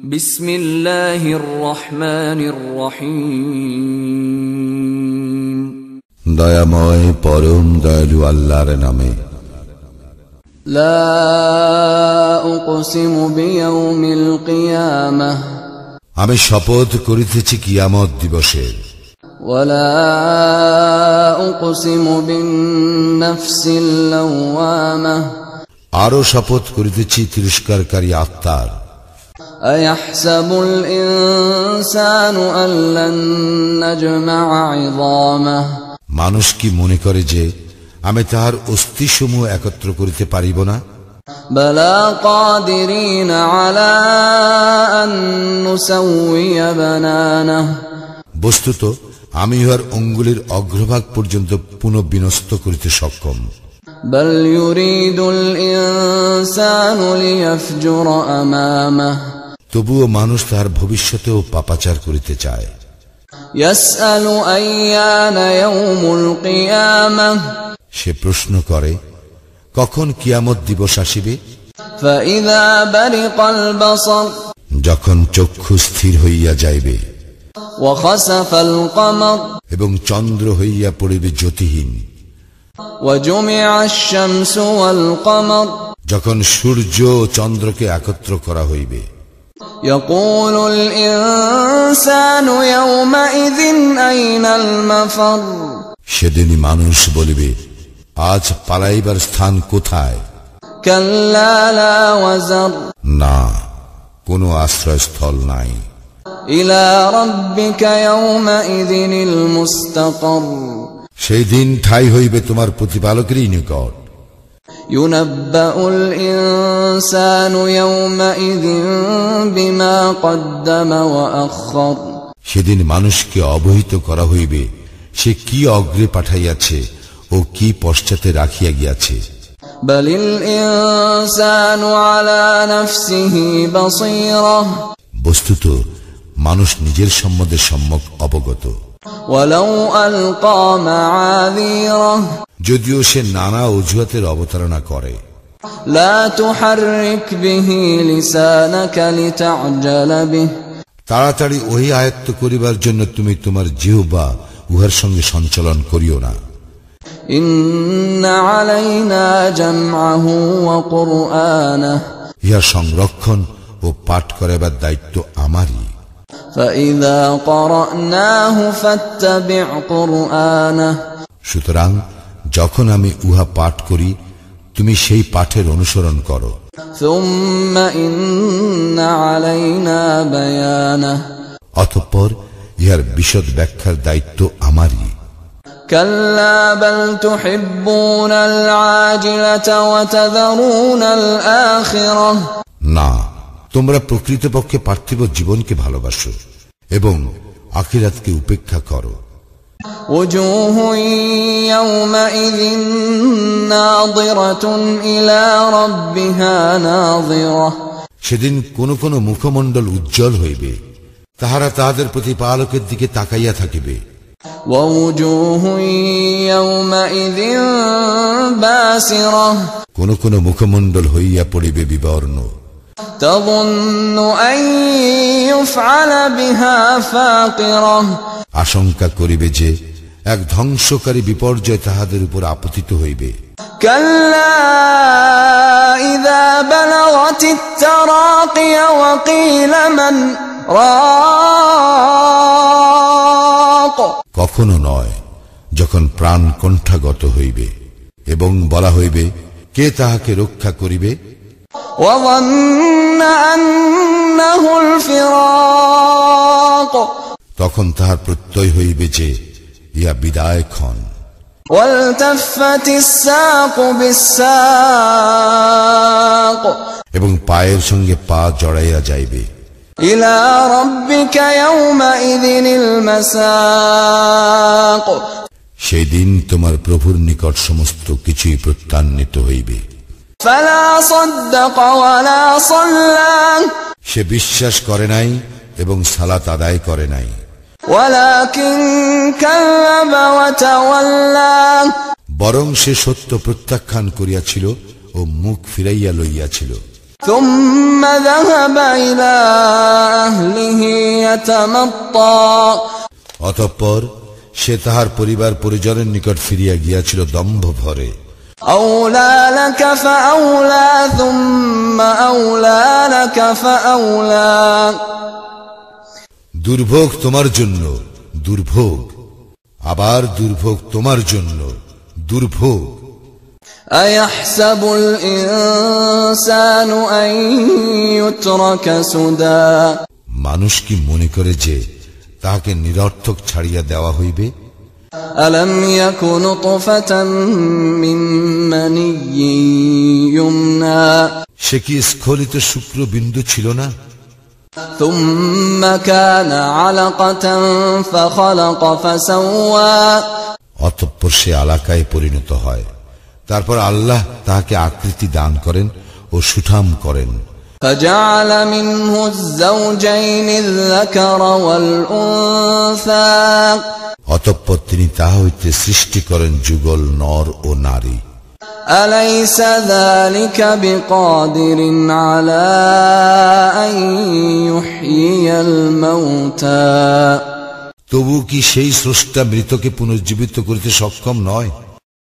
বিসমিল্লাহির রহমানির রহিম। দয়াময় পরম দয়ালু আল্লাহর নামে। লা উকসিমু বিয়াউমিল কিয়ামাহ, আমি শপথ করিতেছি কিয়ামত দিবসের। ওয়ালা উকসিমু বিন-নাফসিল লাওয়ামাহ, আরো শপথ করিতেছি তিরস্কারকারী আত্মার। আয়াহসাবুল ইনসানু আল্লান নাজমা'a 'ইযামাহ, মানুষ কি মনে করে যে আমি তাহার অস্থিসমূহ একত্র করিতে পারিব না? বালা কাদিরিনা আলা আন নুসাউইয়া বানানাহ, বস্তুত আমি ইহার অঙ্গুলির অগ্রভাগ পর্যন্ত পুনঃবিন্যস্ত করিতে সক্ষম। বাল ইউরিদুল ইনসানু লিয়াফজুরা আমামাহ, তবুও মানুষ তাহার ভবিষ্যতেও পাপাচার করিতে চায়। ইয়াসআলু আইয়ানা ইয়াউমুল কিয়ামাহ, সে প্রশ্ন করে কখন কিয়ামত দিবস আসিবে? ফাইযা বারিকাল বাসার, যখন চক্ষু স্থির হইয়া যাইবে। ওয়া খাসাফাল কমার, এবং চন্দ্র হইয়া পড়িবে জ্যোতিহীন। ওয়া জুমি'আশ শামসু ওয়াল কমার, যখন সূর্য ও চন্দ্রকে একত্র করা হইবে। ইয়াকুলুল ইনসানু ইয়াওমাইযিন আইনাল মাফার, সেদিনই মানুষ বলিবে আজ পালাইবার স্থান কোথায়? কাল্লা লা ওয়াজার, না, কোনো আশ্রয়স্থল নাই। ইলা রাব্বিকা ইয়াওমাইযিনিল মুস্তাকার, সেই দিন ঠাই হইবে তোমার প্রতিপালকেরই নিকট। ইউনাব্বাউল ইনসানু ইয়াওমাইযিন বিমা কদ্দামা ওয়া আখখার, সেদিন মানুষকে অবহিত করা হইবে সে কি অগ্রে পাঠাইয়াছে ও কি পশ্চাতে রাখিয়া গিয়াছে। বালিল ইনসানু আলা নাফসিহি বাসীরাহ, বস্তুত মানুষ নিজের সম্বন্ধে সম্যক অবগত। ওয়ালাউ আলকা মাআযীরাহ, যদিও সে নানা অজুহাতের অবতারণা করে। লা তুহাররিক বিহি লিসানাকা লিতা'জালা বিহি, তাড়াতাড়ি ওই আয়ত্ত করিবার জন্য তুমি তোমার জিহ্বা উহার সঙ্গে সঞ্চালন করিও না। ইন্না আলাইনা জামআহু ওয়া কুরআনাহ, ইহার সংরক্ষণ ও পাঠ করাবার দায়িত্ব আমারই। ফাইযা ক্বরা'নাহু ফাত্তাবি' কুরআনাহ, সুতরাং যখন আমি উহা পাঠ করি তুমি সেই পাঠের অনুসরণ করো। সুম্মা ইন্না আলাইনা বায়ানাহ, অতঃপর ইহার বিশদ ব্যাখ্যার দায়িত্ব আমারই। কাল্লা বাল তুহিব্বুনাল আজিলাতা ওয়া তাযারুনাল আখিরাহ, না, তোমরা প্রকৃতপক্ষে পার্থিব জীবনকে ভালোবাসো এবং আখিরাতকে উপেক্ষা করো। ওজুহুন ইয়াওমাইযিন নাযিরাতুন ইলা রাব্বিহা নাযিরাহ, সেদিন কোন কোন মুখমণ্ডল উজ্জ্বল হইবে, তাহারা তাহাদের প্রতিপালকের দিকে তাকাইয়া থাকিবে। ওয়া ওজুহুন ইয়াওমাইযিন বাসিরাহ, কোন কোন মুখমণ্ডল হইয়া পড়িবে বিবর্ণ। তাযুন্নু আন ইউফআলা বিহা ফাকিরাহ, আশঙ্কা করিবে যে এক ধ্বংসকারী বিপর্যয় তাহাদের উপর আপতিত হইবে। কাল্লা ইযা বালাগাতিত তারাকিয়া ওয়া কিলা মান রাক, কখনো নয়, যখন প্রাণ কণ্ঠাগত হইবে এবং বলা হইবে কে তাহাকে রক্ষা করিবে। ওয়া যান্না আন্নাহুল ফিরাক, তখন তাহার প্রত্যয় হইবে যে ইয়া বিদায় ক্ষণ। ওয়ালতাফাতিস সাকু বিস-সাক, এবং পায়ের সঙ্গে পা জড়াইয়া যাইবে। ইলা রাব্বিকা ইয়াওমাইযিনিল মাসাক, সেই দিন তোমার প্রভুর নিকট সমস্ত কিছুই প্রত্যান্বিত হইবে। ফালা সাদ্দাকা ওয়ালা সাল্লা, সে বিশ্বাস করে নাই এবং সালাত আদায় করে নাই। ওয়ালাকিন কাযযাবা ওয়া তাওয়াল্লা, বরং সে সত্য প্রত্যাখ্যান করিয়াছিল ও মুখ ফিরাইয়া লইয়াছিল। ثم ذهب إلى يتمطى অতঃপর সে তাহার পরিবার পরিজনের নিকট ফিরিয়া গিয়াছিল দম্ভ ভরে। أولى لك فأولى ثم أولى لك فأولى দুর্ভোগ তোমার জন্য দুর্ভোগ, আবার দুর্ভোগ তোমার জন্য দুর্ভোগ। أيحسب الإنسان أن يترك سدى মানুষ কি মনে করে যে তাহাকে নিরর্থক ছাড়িয়া দেওয়া হইবে? ألم يك نطفة من مني يمنى সে কি স্খলিত শুক্রবিন্দু ছিল না? ثم كان علقة فخلق فسوى অতঃপর সে আলাকায় পরিণত হয়, তারপর আল্লাহ তাহাকে আকৃতি দান করেন ও সুঠাম করেন। فجعل منه الزوجين الذكر والأنثى অতঃপর তিনি তাহা হইতে সৃষ্টি করেন যুগল নর ও নারী। أليس ذلك بقادر على أن يحيي الموتى তবু কি সেই স্রষ্টা মৃতকে পুনর্জীবিত করিতে সক্ষম নয়?